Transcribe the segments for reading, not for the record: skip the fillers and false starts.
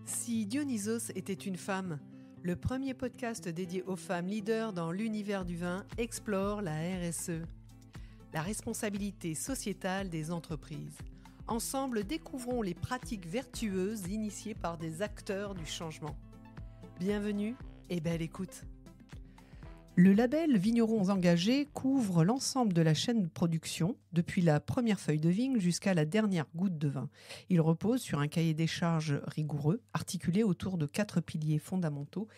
Si Dionysos était une femme, le premier podcast dédié aux femmes leaders dans l'univers du vin explore la RSE, la responsabilité sociétale des entreprises. Ensemble, découvrons les pratiques vertueuses initiées par des acteurs du changement. Bienvenue et belle écoute. Le label Vignerons engagés couvre l'ensemble de la chaîne de production, depuis la première feuille de vigne jusqu'à la dernière goutte de vin. Il repose sur un cahier des charges rigoureux, articulé autour de 4 piliers fondamentaux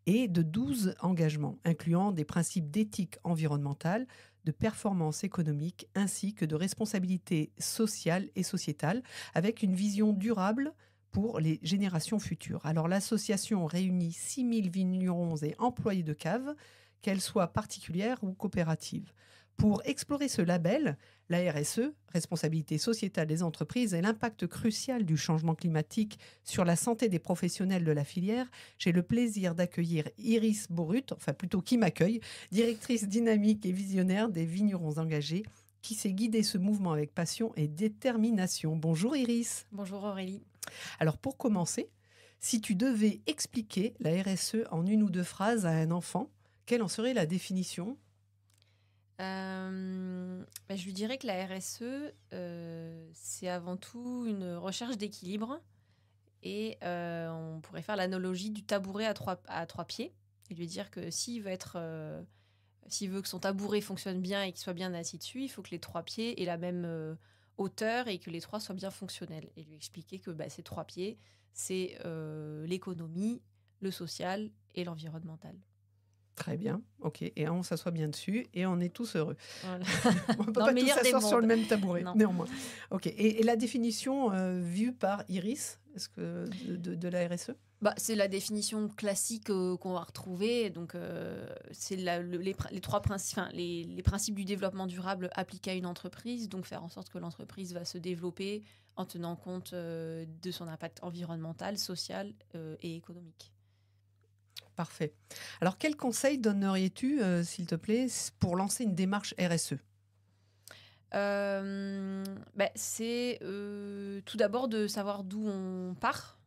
et de 12 engagements, incluant des principes d'éthique environnementale, de performance économique, ainsi que de responsabilité sociale et sociétale, avec une vision durable pour les générations futures. Alors l'association réunit 6000 vignerons et employés de cave, qu'elle soit particulière ou coopérative. Pour explorer ce label, la RSE, responsabilité sociétale des entreprises, et l'impact crucial du changement climatique sur la santé des professionnels de la filière, j'ai le plaisir d'accueillir Iris Borut, enfin plutôt qui m'accueille, directrice dynamique et visionnaire des Vignerons engagés, qui sait guider ce mouvement avec passion et détermination. Bonjour Iris. Bonjour Aurélie. Alors pour commencer, si tu devais expliquer la RSE en une ou deux phrases à un enfant, quelle en serait la définition ? Je lui dirais que la RSE, c'est avant tout une recherche d'équilibre. Et on pourrait faire l'analogie du tabouret à trois pieds. Et lui dire que s'il veut que son tabouret fonctionne bien et qu'il soit bien assis dessus, il faut que les 3 pieds aient la même hauteur et que les 3 soient bien fonctionnels. Et lui expliquer que ces 3 pieds, c'est l'économie, le social et l'environnemental. Très bien, ok. Et on s'assoit bien dessus et on est tous heureux. Voilà. On ne peut pas tous s'asseoir sur le même tabouret, non. Néanmoins. Ok. Et la définition vue par Iris, est-ce que de la RSE ? C'est la définition classique qu'on va retrouver. Donc, c'est les 3 principes, les principes du développement durable appliqués à une entreprise. Donc, faire en sorte que l'entreprise va se développer en tenant compte de son impact environnemental, social et économique. Parfait. Alors, quel conseil donnerais-tu, s'il te plaît, pour lancer une démarche RSE ? C'est tout d'abord de savoir d'où on part,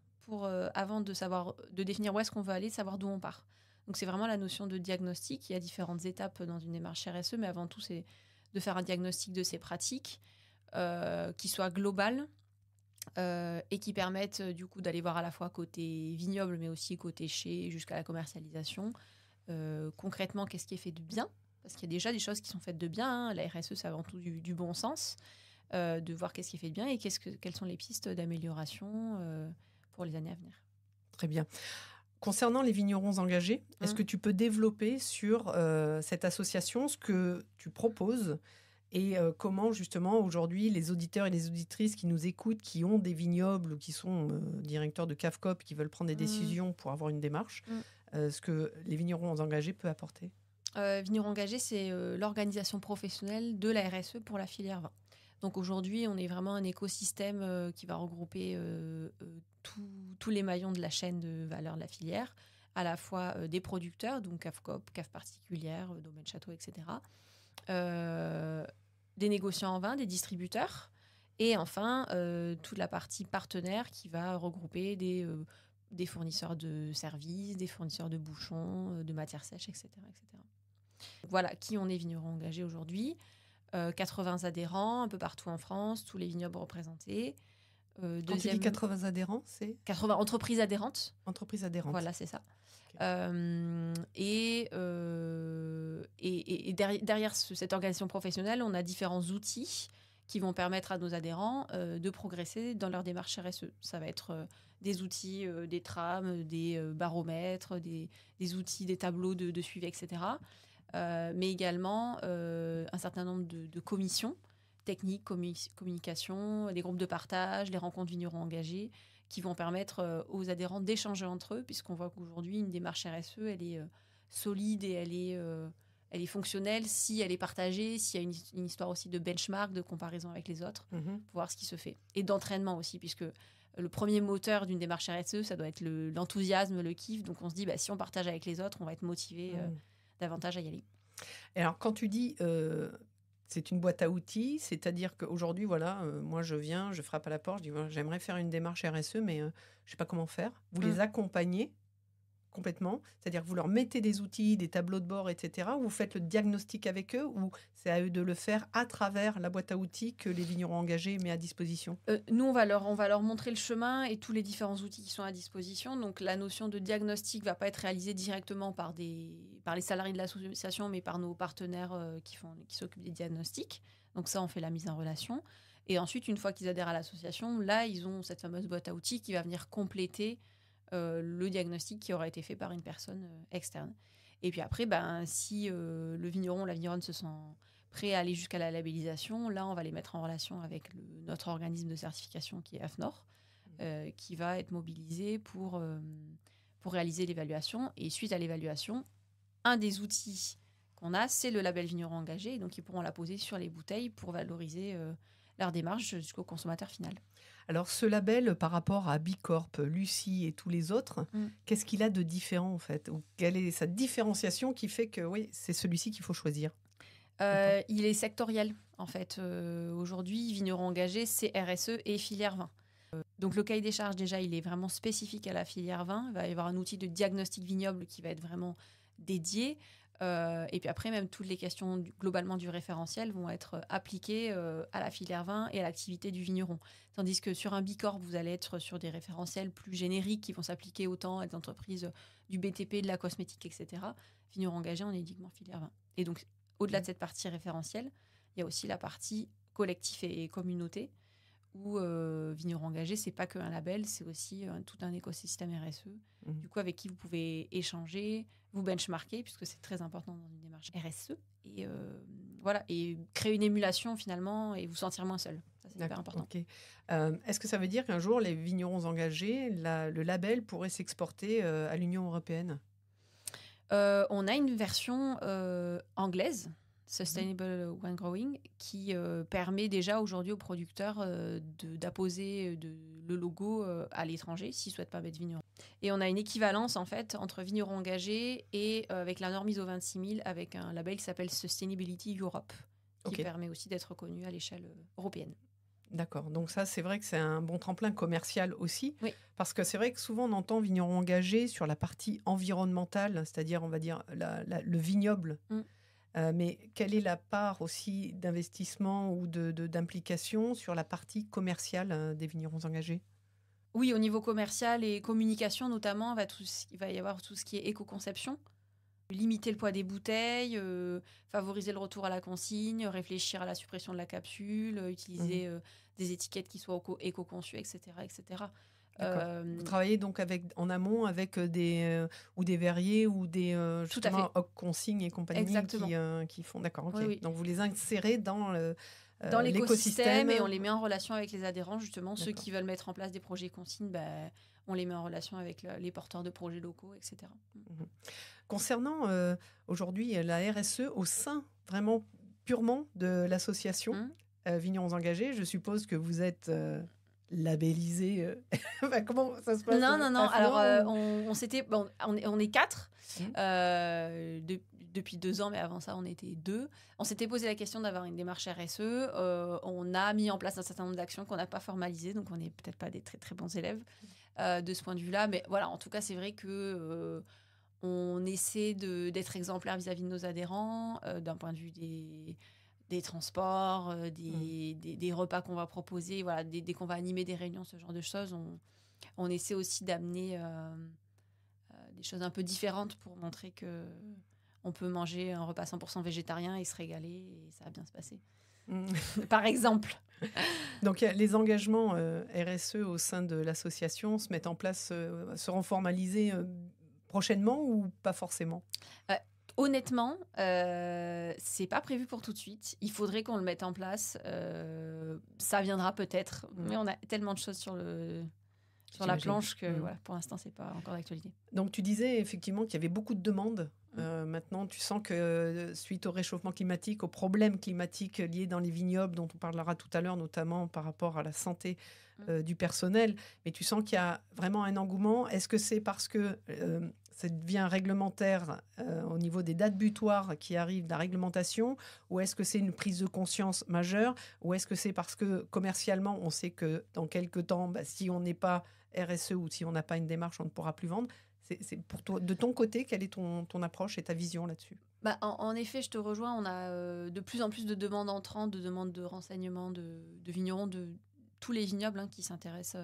avant de définir où est-ce qu'on veut aller, de savoir d'où on part. Donc, c'est vraiment la notion de diagnostic. Il y a différentes étapes dans une démarche RSE, mais avant tout, c'est de faire un diagnostic de ces pratiques qui soit globales, et qui permettent du coup d'aller voir à la fois côté vignoble, mais aussi côté chai jusqu'à la commercialisation. Concrètement, qu'est-ce qui est fait de bien ? Parce qu'il y a déjà des choses qui sont faites de bien. La RSE, c'est avant tout du bon sens. De voir qu'est-ce qui est fait de bien et quelles sont les pistes d'amélioration pour les années à venir. Très bien. Concernant les vignerons engagés, est-ce que tu peux développer sur cette association ce que tu proposes et comment justement aujourd'hui les auditeurs et les auditrices qui nous écoutent, qui ont des vignobles ou qui sont directeurs de CAFCOP, qui veulent prendre des décisions pour avoir une démarche, ce que les vignerons engagés peuvent apporter ? Vignerons engagés, c'est l'organisation professionnelle de la RSE pour la filière vin. Donc aujourd'hui, on est vraiment un écosystème qui va regrouper tous les maillons de la chaîne de valeur de la filière, à la fois des producteurs, donc CAFCOP, cave particulière, domaine château, etc., des négociants en vin, des distributeurs, et enfin toute la partie partenaire qui va regrouper des fournisseurs de services, des fournisseurs de bouchons, de matières sèches, etc., etc. Voilà qui on est vignerons engagés aujourd'hui. 80 adhérents un peu partout en France, tous les vignobles représentés. Quand tu dis 80 adhérents, c'est 80 entreprises adhérentes. Entreprises adhérentes. Voilà, c'est ça. Okay. Derrière cette organisation professionnelle, on a différents outils qui vont permettre à nos adhérents de progresser dans leur démarche RSE. Ça va être des outils, des trames, des baromètres, des outils, des tableaux de suivi, etc. Mais également un certain nombre de commissions techniques, communication, des groupes de partage, les rencontres vignerons engagés, qui vont permettre aux adhérents d'échanger entre eux, puisqu'on voit qu'aujourd'hui, une démarche RSE, elle est solide et elle est fonctionnelle si elle est partagée, s'il y a une histoire aussi de benchmark, de comparaison avec les autres, pour voir ce qui se fait. Et d'entraînement aussi, puisque le premier moteur d'une démarche RSE, ça doit être l'enthousiasme, le kiff. Donc on se dit, si on partage avec les autres, on va être motivé davantage à y aller. Et alors, quand tu dis C'est une boîte à outils, c'est-à-dire qu'aujourd'hui, voilà, moi je viens, je frappe à la porte, je dis voilà, j'aimerais faire une démarche RSE, mais je ne sais pas comment faire. Vous les accompagnez complètement, c'est-à-dire que vous leur mettez des outils, des tableaux de bord, etc. Ou vous faites le diagnostic avec eux, ou c'est à eux de le faire à travers la boîte à outils que les vignerons engagés mettent à disposition? Nous, on va leur montrer le chemin et tous les différents outils qui sont à disposition. Donc, la notion de diagnostic ne va pas être réalisée directement par les salariés de l'association, mais par nos partenaires qui s'occupent des diagnostics. Donc ça, on fait la mise en relation. Et ensuite, une fois qu'ils adhèrent à l'association, là, ils ont cette fameuse boîte à outils qui va venir compléter le diagnostic qui aura été fait par une personne externe. Et puis après, si le vigneron ou la vigneronne se sent prêt à aller jusqu'à la labellisation, là, on va les mettre en relation avec notre organisme de certification qui est AFNOR, qui va être mobilisé pour réaliser l'évaluation. Et suite à l'évaluation, un des outils qu'on a, c'est le label vigneron engagé. Donc, ils pourront la poser sur les bouteilles pour valoriser leur démarche jusqu'au consommateur final. Alors, ce label, par rapport à Bicorp, Lucie et tous les autres, qu'est-ce qu'il a de différent, en fait? Ou quelle est sa différenciation qui fait que, oui, c'est celui-ci qu'il faut choisir? Il est sectoriel, en fait. Aujourd'hui, vigneron engagé, c'est RSE et filière vin. Donc, le cahier des charges, déjà, il est vraiment spécifique à la filière vin. Il va y avoir un outil de diagnostic vignoble qui va être vraiment dédié. Et puis après, même toutes les questions globalement du référentiel vont être appliquées à la filière vin et à l'activité du vigneron. Tandis que sur un Bicorp, vous allez être sur des référentiels plus génériques qui vont s'appliquer autant à des entreprises du BTP, de la cosmétique, etc. Vigneron engagé, on est uniquement filière vin. Et donc, au-delà de cette partie référentielle, il y a aussi la partie collectif et communauté, où vigneron engagé, c'est pas qu'un label, c'est aussi tout un écosystème RSE, du coup avec qui vous pouvez échanger, vous benchmarker, puisque c'est très important dans une démarche RSE, et voilà, et créer une émulation finalement, et vous sentir moins seul. Ça, c'est hyper important. Okay. Est-ce que ça veut dire qu'un jour, les vignerons engagés, le label pourrait s'exporter à l'Union européenne? On a une version anglaise, Sustainable Wine Growing, qui permet déjà aujourd'hui aux producteurs d'apposer le logo à l'étranger s'ils ne souhaitent pas mettre vigneron. Et on a une équivalence en fait entre vigneron engagé et avec la norme ISO 26000 avec un label qui s'appelle Sustainability Europe, qui permet aussi d'être reconnu à l'échelle européenne. D'accord, donc ça c'est vrai que c'est un bon tremplin commercial aussi, oui. Parce que c'est vrai que souvent on entend vigneron engagé sur la partie environnementale, c'est-à-dire on va dire le vignoble. Mais quelle est la part aussi d'investissement ou d'implication sur la partie commerciale des vignerons engagés? Oui, au niveau commercial et communication notamment, il va y avoir tout ce qui est éco-conception. Limiter le poids des bouteilles, favoriser le retour à la consigne, réfléchir à la suppression de la capsule, utiliser des étiquettes qui soient éco-conçues, etc. etc. Vous travaillez donc en amont avec des verriers ou des justement consignes et compagnie qui font. D'accord, ok. Oui. Donc vous les insérez dans l'écosystème et on les met en relation avec les adhérents, justement. Ceux qui veulent mettre en place des projets consignes, on les met en relation avec les porteurs de projets locaux, etc. Concernant aujourd'hui la RSE au sein vraiment purement de l'association Vignerons engagés, je suppose que vous êtes labellisé. Comment ça se passe? Non. Alors, on est 4 depuis 2 ans, mais avant ça, on était 2. On s'était posé la question d'avoir une démarche RSE. On a mis en place un certain nombre d'actions qu'on n'a pas formalisées, donc on n'est peut-être pas des très très bons élèves de ce point de vue-là. Mais voilà, en tout cas, c'est vrai que on essaie d'être exemplaire vis-à-vis de nos adhérents, d'un point de vue des transports, des repas qu'on va proposer, voilà, dès qu'on va animer des réunions, ce genre de choses. On essaie aussi d'amener des choses un peu différentes pour montrer qu'on peut manger un repas 100% végétarien et se régaler et ça va bien se passer. Par exemple. Donc les engagements RSE au sein de l'association se mettent en place, seront formalisés prochainement ou pas forcément? Honnêtement, c'est pas prévu pour tout de suite. Il faudrait qu'on le mette en place. Ça viendra peut-être, mais on a tellement de choses sur la planche que voilà, pour l'instant, c'est pas encore d'actualité. Donc tu disais effectivement qu'il y avait beaucoup de demandes. Maintenant, tu sens que suite au réchauffement climatique, aux problèmes climatiques liés dans les vignobles, dont on parlera tout à l'heure, notamment par rapport à la santé du personnel, mais tu sens qu'il y a vraiment un engouement. Est-ce que c'est parce que ça devient réglementaire au niveau des dates butoirs qui arrivent de la réglementation, ou est-ce que c'est une prise de conscience majeure, ou est-ce que c'est parce que commercialement, on sait que dans quelques temps, si on n'est pas RSE ou si on n'a pas une démarche, on ne pourra plus vendre. C'est pour toi, de ton côté, quelle est ton approche et ta vision là-dessus? En effet, je te rejoins. On a de plus en plus de demandes entrantes, de demandes de renseignements de vignerons, de tous les vignobles qui s'intéressent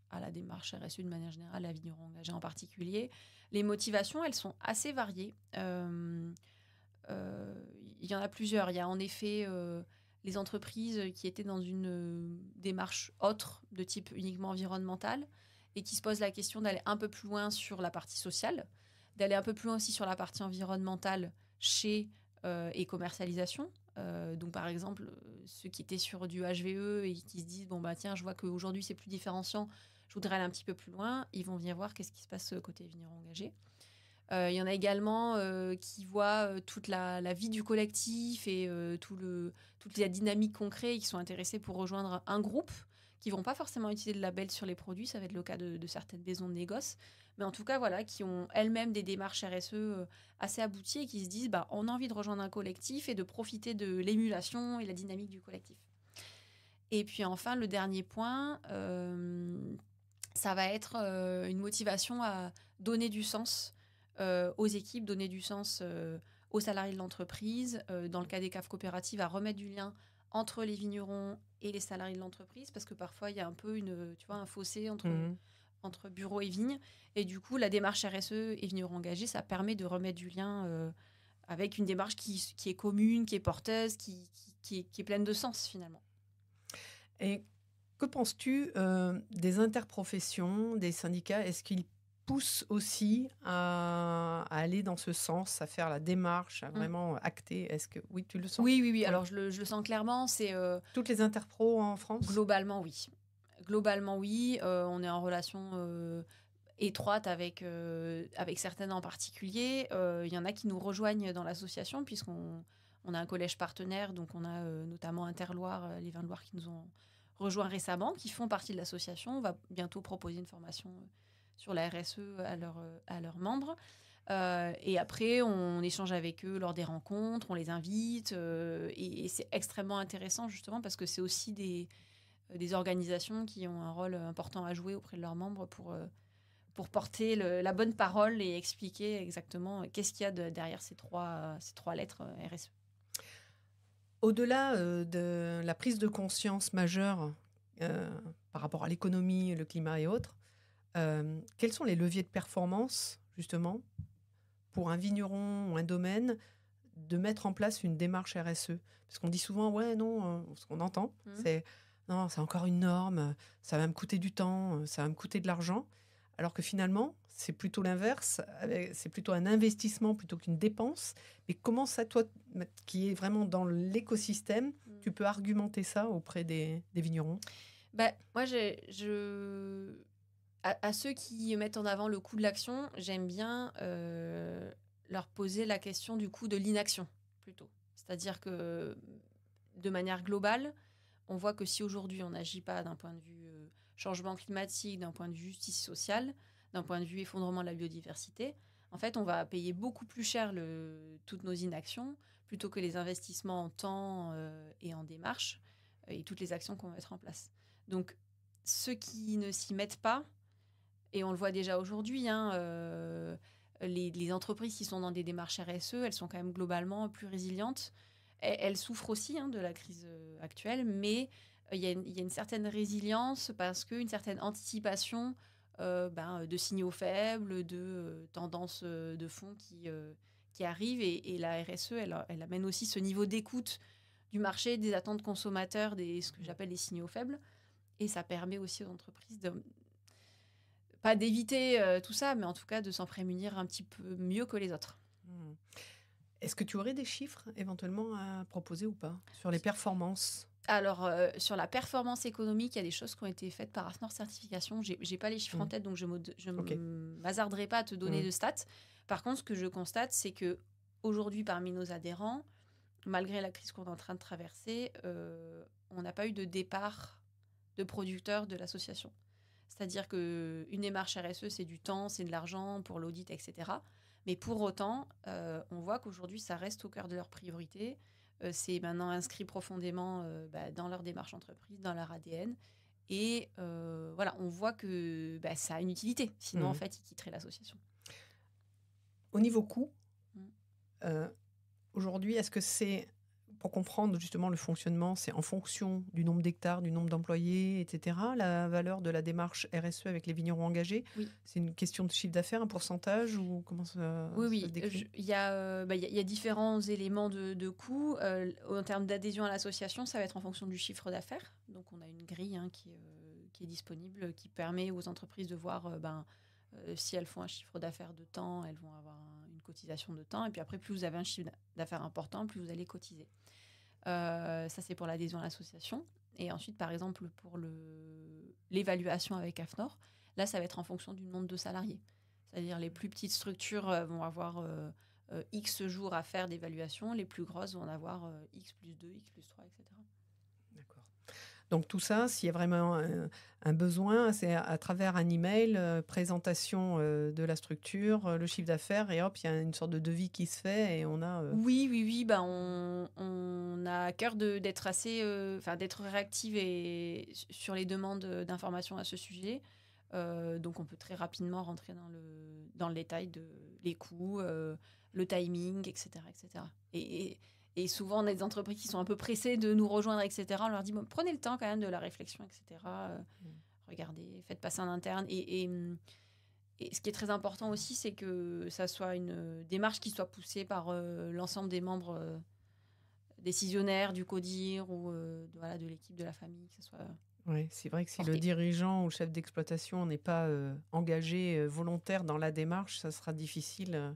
à la démarche RSE de manière générale, à vignerons engagés en particulier. Les motivations, elles sont assez variées. Il y en a plusieurs. Il y a en effet les entreprises qui étaient dans une démarche autre, de type uniquement environnemental, et qui se posent la question d'aller un peu plus loin sur la partie sociale, d'aller un peu plus loin aussi sur la partie environnementale chez et commercialisation. Donc par exemple, ceux qui étaient sur du HVE et qui se disent tiens, je vois qu'aujourd'hui c'est plus différenciant, je voudrais aller un petit peu plus loin, ils vont venir voir qu'est-ce qui se passe côté vignerons engagés. Il y en a également qui voient toute la vie du collectif et toute la dynamique qu'on crée et qui sont intéressés pour rejoindre un groupe, qui vont pas forcément utiliser de label sur les produits, ça va être le cas de certaines maisons de négoce, mais en tout cas qui ont elles-mêmes des démarches RSE assez abouties et qui se disent on a envie de rejoindre un collectif et de profiter de l'émulation et la dynamique du collectif. Et puis enfin, le dernier point, ça va être une motivation à donner du sens aux équipes, donner du sens aux salariés de l'entreprise, dans le cas des caves coopératives, à remettre du lien entre les vignerons et les salariés de l'entreprise, parce que parfois il y a un peu un fossé entre bureau et vigne, et du coup la démarche RSE et vignerons engagés, ça permet de remettre du lien avec une démarche qui est commune, qui est porteuse, qui est pleine de sens finalement. Et que penses-tu des interprofessions, des syndicats? Est-ce qu'ils poussent aussi à aller dans ce sens, à faire la démarche, à vraiment acter? Est-ce que oui, tu le sens? Oui. Ouais. Alors je le sens clairement. C'est toutes les interpros en France? Globalement, oui. On est en relation étroite avec certaines en particulier. Il y en a qui nous rejoignent dans l'association puisqu'on a un collège partenaire, donc on a notamment Interloire, les vins de Loire qui nous ont rejoints récemment, qui font partie de l'association. On va bientôt proposer une formation sur la RSE à leurs membres. Et après, on échange avec eux lors des rencontres, on les invite. Et c'est extrêmement intéressant justement parce que c'est aussi des organisations qui ont un rôle important à jouer auprès de leurs membres pour porter la bonne parole et expliquer exactement qu'est-ce qu'il y a derrière ces trois lettres RSE. Au-delà de la prise de conscience majeure par rapport à l'économie, le climat et autres, quels sont les leviers de performance, justement, pour un vigneron ou un domaine de mettre en place une démarche RSE? Parce qu'on dit souvent, ce qu'on entend, c'est non, c'est encore une norme, ça va me coûter du temps, ça va me coûter de l'argent. Alors que finalement, c'est plutôt l'inverse, c'est plutôt un investissement plutôt qu'une dépense. Mais comment ça, toi, qui est vraiment dans l'écosystème, tu peux argumenter ça auprès des vignerons? Moi, à ceux qui mettent en avant le coût de l'action, j'aime bien leur poser la question du coût de l'inaction, plutôt. C'est-à-dire que, de manière globale, on voit que si aujourd'hui on n'agit pas d'un point de vue changement climatique, d'un point de vue justice sociale, d'un point de vue effondrement de la biodiversité, en fait, on va payer beaucoup plus cher toutes nos inactions plutôt que les investissements en temps et en démarche et toutes les actions qu'on va mettre en place. Donc, ceux qui ne s'y mettent pas, et on le voit déjà aujourd'hui, les entreprises qui sont dans des démarches RSE, elles sont quand même globalement plus résilientes. Elles souffrent aussi de la crise actuelle, mais il y a une certaine résilience parce qu'une certaine anticipation de signaux faibles, de tendances de fond qui arrivent. Et la RSE, elle amène aussi ce niveau d'écoute du marché, des attentes consommateurs, ce que j'appelle les signaux faibles. Et ça permet aussi aux entreprises pas d'éviter tout ça, mais en tout cas de s'en prémunir un petit peu mieux que les autres. Est-ce que tu aurais des chiffres éventuellement à proposer ou pas sur les performances? Alors, sur la performance économique, il y a des choses qui ont été faites par AFNOR Certification. Je n'ai pas les chiffres en tête, donc je ne m'hasarderai pas à te donner de stats. Par contre, ce que je constate, c'est qu'aujourd'hui, parmi nos adhérents, malgré la crise qu'on est en train de traverser, on n'a pas eu de départ de producteurs de l'association. C'est-à-dire qu'une démarche RSE, c'est du temps, c'est de l'argent pour l'audit, etc. Mais pour autant, on voit qu'aujourd'hui, ça reste au cœur de leurs priorités. C'est maintenant inscrit profondément dans leur démarche entreprise, dans leur ADN. Et voilà, on voit que ça a une utilité. Sinon, en fait, ils quitteraient l'association. Au niveau coût, aujourd'hui, est-ce que c'est, pour comprendre justement le fonctionnement, c'est en fonction du nombre d'hectares, du nombre d'employés, etc., la valeur de la démarche RSE avec les vignerons engagés? Oui. C'est une question de chiffre d'affaires, un pourcentage, ou comment ça se décrit? Il y a différents éléments de coût. En termes d'adhésion à l'association, ça va être en fonction du chiffre d'affaires. Donc, on a une grille qui est disponible, qui permet aux entreprises de voir si elles font un chiffre d'affaires de temps, elles vont avoir une cotisation de temps. Et puis après, plus vous avez un chiffre d'affaires important, plus vous allez cotiser. Ça, c'est pour l'adhésion à l'association. Et ensuite, par exemple, pour l'évaluation avec AFNOR, là, ça va être en fonction du nombre de salariés. C'est-à-dire les plus petites structures vont avoir X jours à faire d'évaluation, les plus grosses vont en avoir X plus 2, X plus 3, etc. D'accord. Donc tout ça, s'il y a vraiment un besoin, c'est à travers un email, présentation de la structure, le chiffre d'affaires, et hop, il y a une sorte de devis qui se fait et on a... Oui. On a à cœur d'être d'être réactive et sur les demandes d'informations à ce sujet. Donc on peut très rapidement rentrer dans le détail de les coûts, le timing, etc. Et souvent, on a des entreprises qui sont un peu pressées de nous rejoindre, etc. On leur dit, prenez le temps quand même de la réflexion, etc. Regardez, faites passer en interne. Et ce qui est très important aussi, c'est que ça soit une démarche qui soit poussée par l'ensemble des membres décisionnaires du CODIR ou de l'équipe de la famille, que ce soit... Oui, c'est vrai que si le dirigeant ou le chef d'exploitation n'est pas engagé, volontaire dans la démarche, ça sera difficile.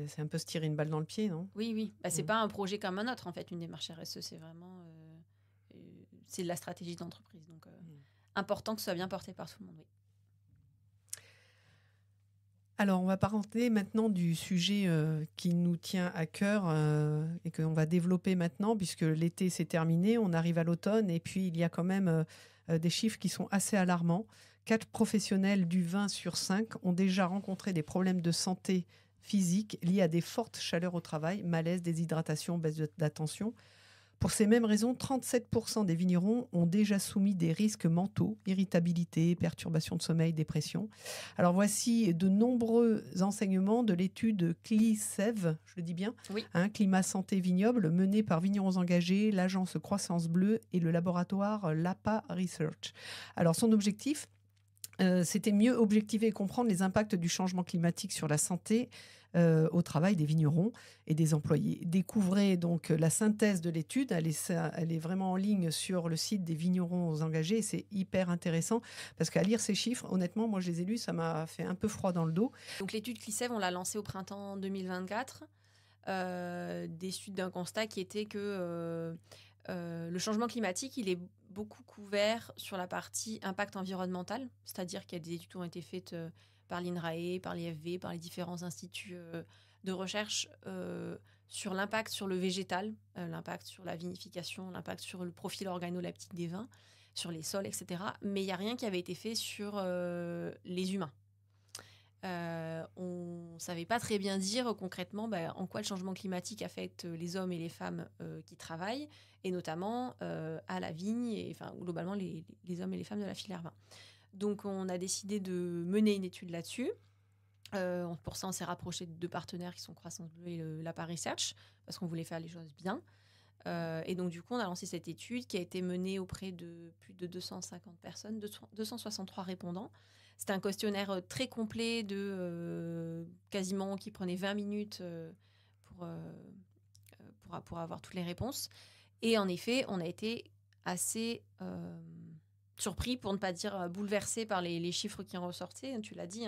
C'est un peu se tirer une balle dans le pied, non? Oui. C'est pas un projet comme un autre, en fait, une démarche RSE. C'est vraiment... c'est de la stratégie d'entreprise. Donc, important que ce soit bien porté par tout le monde, oui. Alors, on va parler maintenant du sujet qui nous tient à cœur et qu'on va développer maintenant, puisque l'été s'est terminé, on arrive à l'automne, et puis il y a quand même des chiffres qui sont assez alarmants. 4 professionnels du vin sur 5 ont déjà rencontré des problèmes de santé physique liés à des fortes chaleurs au travail, malaise, déshydratation, baisse d'attention. Pour ces mêmes raisons, 37% des vignerons ont déjà soumis des risques mentaux, irritabilité, perturbation de sommeil, dépression. Alors voici de nombreux enseignements de l'étude CLISEV, je le dis bien, oui. Climat Santé Vignoble, menée par Vignerons Engagés, l'agence Croissance Bleue et le laboratoire LAPA Research. Alors son objectif, c'était mieux objectiver et comprendre les impacts du changement climatique sur la santé au travail des vignerons et des employés. Découvrez donc la synthèse de l'étude. Elle est vraiment en ligne sur le site des Vignerons Engagés. C'est hyper intéressant parce qu'à lire ces chiffres, honnêtement, moi je les ai lus, ça m'a fait un peu froid dans le dos. Donc l'étude CLISEV, on l'a lancée au printemps 2024, des suites d'un constat qui était que le changement climatique, il est beaucoup couvert sur la partie impact environnemental, c'est-à-dire qu'il y a des études qui ont été faites par l'INRAE, par l'IFV, par les différents instituts de recherche sur l'impact sur le végétal, l'impact sur la vinification, l'impact sur le profil organoleptique des vins, sur les sols, etc. Mais il n'y a rien qui avait été fait sur les humains. On ne savait pas très bien dire concrètement en quoi le changement climatique affecte les hommes et les femmes qui travaillent, et notamment à la vigne, et globalement les hommes et les femmes de la filière vin. Donc on a décidé de mener une étude là-dessus. Pour ça, on s'est rapproché de 2 partenaires qui sont Croissance Bleue et l'APA Research, parce qu'on voulait faire les choses bien. Et donc du coup, on a lancé cette étude qui a été menée auprès de plus de 250 personnes, 263 répondants. C'était un questionnaire très complet quasiment qui prenait 20 minutes pour avoir toutes les réponses. Et en effet, on a été assez surpris, pour ne pas dire bouleversés par les chiffres qui en ressortaient. Tu l'as dit,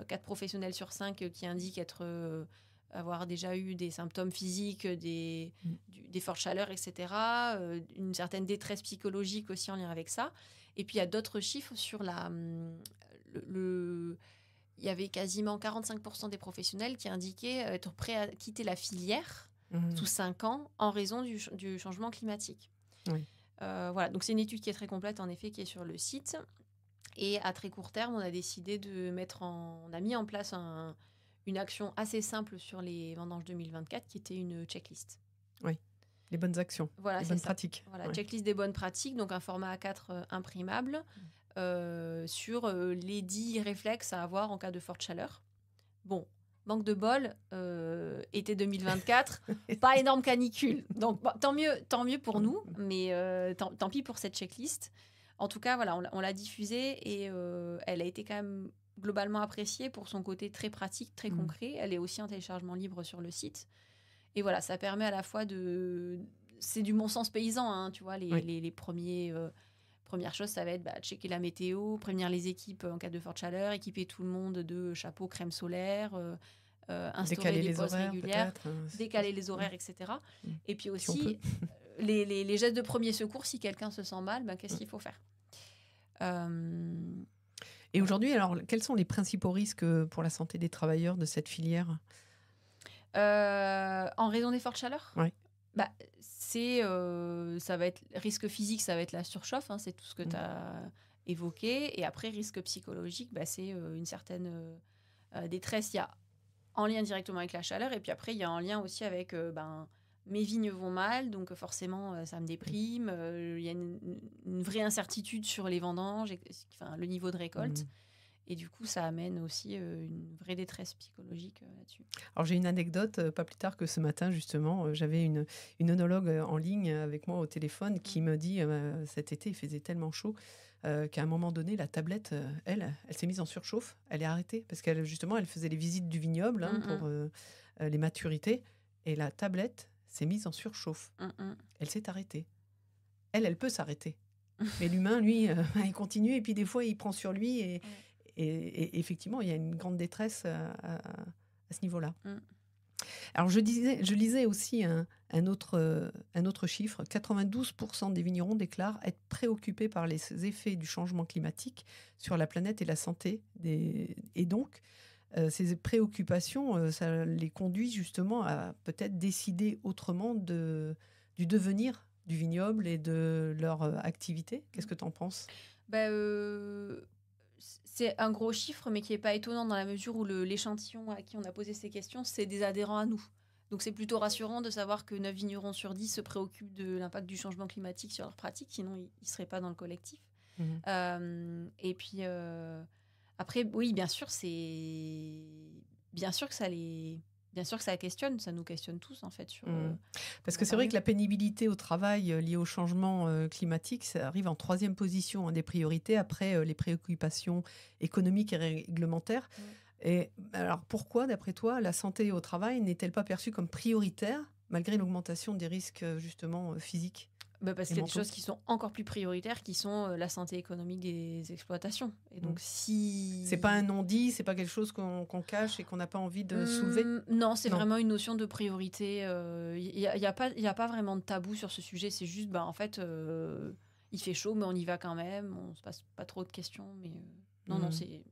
4 professionnels sur 5 qui indiquent avoir déjà eu des symptômes physiques, des fortes chaleurs, etc. Une certaine détresse psychologique aussi en lien avec ça. Et puis, il y a d'autres chiffres sur il y avait quasiment 45% des professionnels qui indiquaient être prêts à quitter la filière sous 5 ans en raison du changement climatique. Oui. Voilà, donc c'est une étude qui est très complète, en effet, qui est sur le site. Et à très court terme, on a décidé on a mis en place une action assez simple sur les vendanges 2024 qui était une checklist. Oui, les bonnes actions, voilà, les bonnes pratiques. Voilà, checklist des bonnes pratiques, donc un format A4 imprimable sur les 10 réflexes à avoir en cas de forte chaleur. Bon, manque de bol, été 2024, pas énorme canicule. Donc tant mieux pour nous, mais tant pis pour cette checklist. En tout cas, voilà, on l'a diffusée et elle a été quand même globalement appréciée pour son côté très pratique, très concret. Elle est aussi en téléchargement libre sur le site. Et voilà, ça permet à la fois c'est du bon sens paysan, hein, tu vois, les premières choses, ça va être checker la météo, prévenir les équipes en cas de forte chaleur, équiper tout le monde de chapeaux, crème solaire, instaurer des pauses régulières, décaler les horaires, etc. Et puis aussi, les gestes de premier secours, si quelqu'un se sent mal, qu'est-ce qu'il faut faire Et aujourd'hui, alors, quels sont les principaux risques pour la santé des travailleurs de cette filière ? En raison des fortes chaleurs ? Oui. Ça va être risque physique, ça va être la surchauffe, hein, c'est tout ce que tu as évoqué. Et après, risque psychologique, c'est une certaine détresse. Il y a en lien directement avec la chaleur, et puis après, il y a en lien aussi avec mes vignes vont mal, donc forcément, ça me déprime. Il y a une vraie incertitude sur les vendanges, le niveau de récolte. Et du coup, ça amène aussi une vraie détresse psychologique là-dessus. Alors, j'ai une anecdote, pas plus tard que ce matin, justement. J'avais une œnologue en ligne avec moi au téléphone qui me dit, cet été, il faisait tellement chaud qu'à un moment donné, la tablette, elle s'est mise en surchauffe. Elle est arrêtée parce qu'elle, justement, elle faisait les visites du vignoble pour les maturités. Et la tablette s'est mise en surchauffe. Elle s'est arrêtée. Elle peut s'arrêter. Mais l'humain, lui, il continue. Et puis, des fois, il prend sur lui et effectivement, il y a une grande détresse à ce niveau-là. Alors, je lisais aussi un autre chiffre. 92% des vignerons déclarent être préoccupés par les effets du changement climatique sur la planète et la santé. Et donc, ces préoccupations, ça les conduit justement à peut-être décider autrement du devenir du vignoble et de leur activité. Qu'est-ce que tu en penses ? C'est un gros chiffre, mais qui n'est pas étonnant dans la mesure où l'échantillon à qui on a posé ces questions, c'est des adhérents à nous. Donc c'est plutôt rassurant de savoir que 9 vignerons sur 10 se préoccupent de l'impact du changement climatique sur leurs pratiques, sinon ils ne seraient pas dans le collectif. Et puis après, oui, bien sûr que ça questionne, ça nous questionne tous en fait. Parce que c'est vrai que la pénibilité au travail liée au changement climatique, ça arrive en 3e position des priorités après les préoccupations économiques et réglementaires. Et alors pourquoi, d'après toi, la santé au travail n'est-elle pas perçue comme prioritaire malgré l'augmentation des risques justement physiques ? Parce qu'il y a des choses qui sont encore plus prioritaires, qui sont la santé économique des exploitations. Et donc, si... C'est pas un non-dit, c'est pas quelque chose qu'on cache et qu'on n'a pas envie de soulever ? Non, c'est vraiment une notion de priorité. Il y a pas vraiment de tabou sur ce sujet. C'est juste, en fait, il fait chaud, mais on y va quand même. On se passe pas trop de questions. Mais non, c'est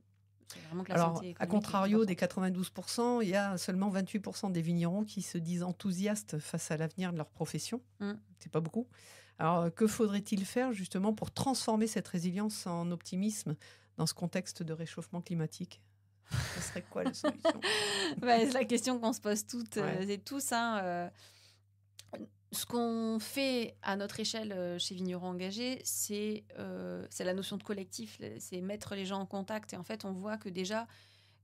vraiment que la santé économique. À contrario des 92%, il y a seulement 28% des vignerons qui se disent enthousiastes face à l'avenir de leur profession. C'est pas beaucoup. Alors, que faudrait-il faire justement pour transformer cette résilience en optimisme dans ce contexte de réchauffement climatique ? Ce serait quoi la solution ? C'est la question qu'on se pose toutes et tous. Ce qu'on fait à notre échelle chez Vignerons Engagés, c'est la notion de collectif, c'est mettre les gens en contact. Et en fait, on voit que déjà,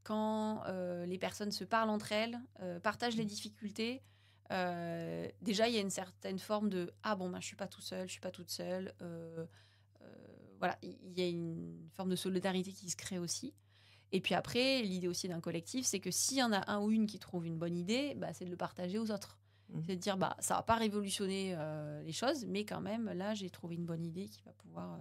quand les personnes se parlent entre elles, partagent les difficultés, déjà il y a une certaine forme de je suis pas tout seul, je suis pas toute seule. Voilà, il y a une forme de solidarité qui se crée aussi. Et puis après, l'idée aussi d'un collectif, c'est que s'il y en a un ou une qui trouve une bonne idée, c'est de le partager aux autres. C'est de dire ça va pas révolutionner les choses, mais quand même là j'ai trouvé une bonne idée qui va pouvoir.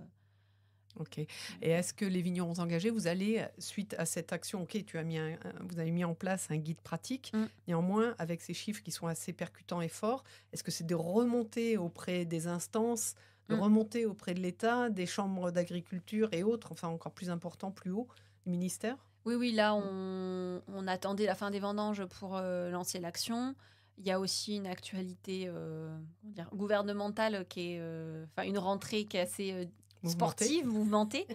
Ok. Et est-ce que les vignerons engagés, vous allez, suite à cette action, vous avez mis en place un guide pratique, néanmoins, avec ces chiffres qui sont assez percutants et forts, est-ce que c'est de remonter auprès des instances, de remonter auprès de l'État, des chambres d'agriculture et autres, enfin encore plus important, plus haut, du ministère ? Oui, là, on attendait la fin des vendanges pour lancer l'action. Il y a aussi une actualité gouvernementale qui est, une rentrée qui est assez sportive, mouvementée.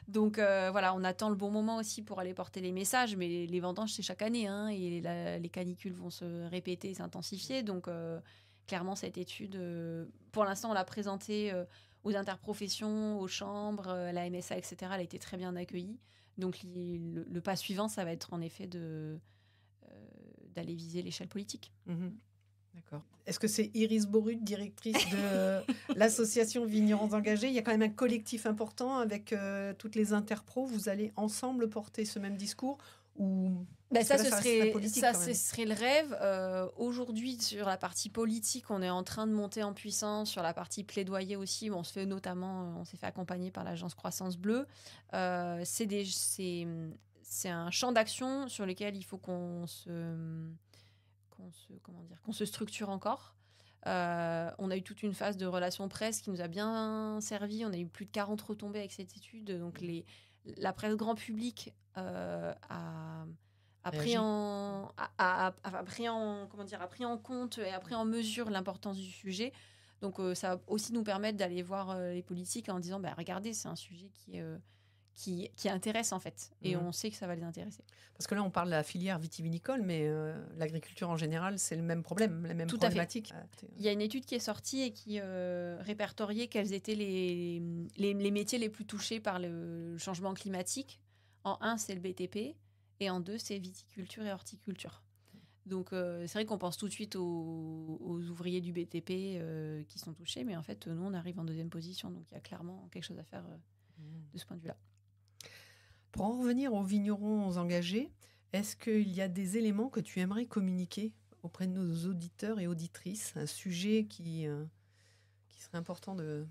Donc voilà, on attend le bon moment aussi pour aller porter les messages, mais les vendanges, c'est chaque année, hein, et les canicules vont se répéter, s'intensifier. Donc clairement, cette étude, pour l'instant, on l'a présentée aux interprofessions, aux chambres, à la MSA, etc. Elle a été très bien accueillie. Donc le pas suivant, ça va être en effet d'aller viser l'échelle politique. D'accord. Est-ce que c'est Iris Borut, directrice de l'association Vignerons Engagés? Il y a quand même un collectif important avec toutes les interpros. Vous allez ensemble porter ce même discours ou... Ça, ce serait le rêve. Aujourd'hui, sur la partie politique, on est en train de monter en puissance. Sur la partie plaidoyer aussi, on s'est fait accompagner par l'agence Croissance Bleue. C'est un champ d'action sur lequel il faut qu'on se structure encore. On a eu toute une phase de relations presse qui nous a bien servi. On a eu plus de 40 retombées avec cette étude. Donc la presse grand public a pris en compte et a pris en mesure l'importance du sujet. Donc ça va aussi nous permettre d'aller voir les politiques en disant regardez, c'est un sujet qui intéresse en fait, et on sait que ça va les intéresser. Parce que là on parle de la filière vitivinicole, mais l'agriculture en général, c'est le même problème, la même problématique. Il y a une étude qui est sortie et qui répertoriait quels étaient les métiers les plus touchés par le changement climatique. En 1, c'est le BTP, et en 2, c'est viticulture et horticulture. Donc c'est vrai qu'on pense tout de suite aux ouvriers du BTP qui sont touchés, mais en fait nous on arrive en deuxième position, donc il y a clairement quelque chose à faire de ce point de vue-là. Pour en revenir aux vignerons engagés, est-ce qu'il y a des éléments que tu aimerais communiquer auprès de nos auditeurs et auditrices, un sujet qui serait important de...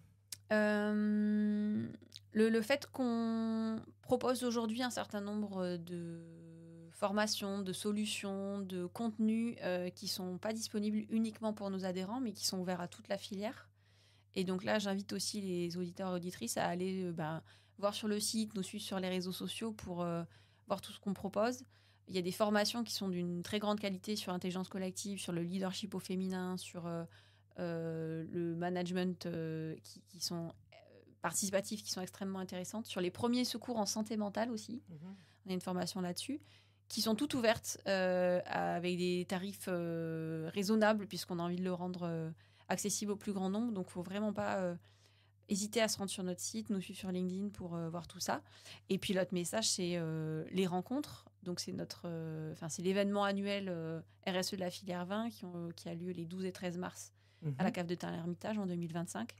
Le fait qu'on propose aujourd'hui un certain nombre de formations, de solutions, de contenus qui ne sont pas disponibles uniquement pour nos adhérents, mais qui sont ouverts à toute la filière. Et donc là, j'invite aussi les auditeurs et auditrices à aller voir sur le site, nous suivre sur les réseaux sociaux pour voir tout ce qu'on propose. Il y a des formations qui sont d'une très grande qualité sur l'intelligence collective, sur le leadership au féminin, sur le management qui sont participatifs, qui sont extrêmement intéressantes, sur les premiers secours en santé mentale aussi. On a une formation là-dessus, qui sont toutes ouvertes avec des tarifs raisonnables, puisqu'on a envie de le rendre accessible au plus grand nombre. Donc, il ne faut vraiment pas hésiter à se rendre sur notre site, nous suivre sur LinkedIn pour voir tout ça. Et puis, l'autre message, c'est les rencontres. Donc, c'est c'est l'événement annuel RSE de la filière vin qui a lieu les 12 et 13 mars à la cave de Tain-l'Hermitage en 2025.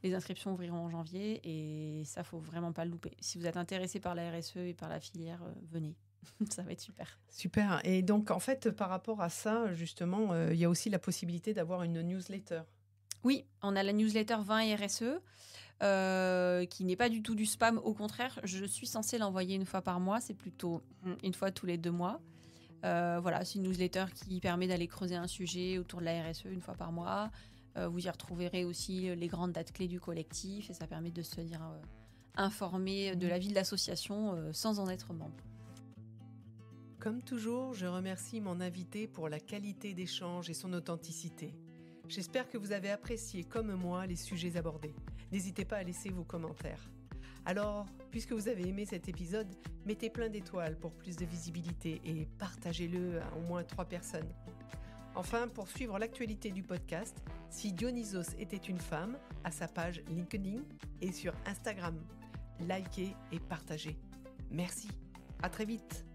Les inscriptions ouvriront en janvier et ça, il ne faut vraiment pas le louper. Si vous êtes intéressé par la RSE et par la filière, venez. Ça va être super. Super. Et donc, en fait, par rapport à ça, justement, il y a aussi la possibilité d'avoir une newsletter. Oui, on a la newsletter Vin et RSE, qui n'est pas du tout du spam. Au contraire, je suis censée l'envoyer une fois par mois. C'est plutôt une fois tous les 2 mois. Voilà, c'est une newsletter qui permet d'aller creuser un sujet autour de la RSE une fois par mois. Vous y retrouverez aussi les grandes dates clés du collectif et ça permet de se tenir informé de la vie de l'association sans en être membre. Comme toujours, je remercie mon invité pour la qualité d'échange et son authenticité. J'espère que vous avez apprécié comme moi les sujets abordés. N'hésitez pas à laisser vos commentaires. Alors, puisque vous avez aimé cet épisode, mettez plein d'étoiles pour plus de visibilité et partagez-le à au moins 3 personnes. Enfin, pour suivre l'actualité du podcast, Si Dionysos était une femme, à sa page LinkedIn et sur Instagram. Likez et partagez. Merci. À très vite.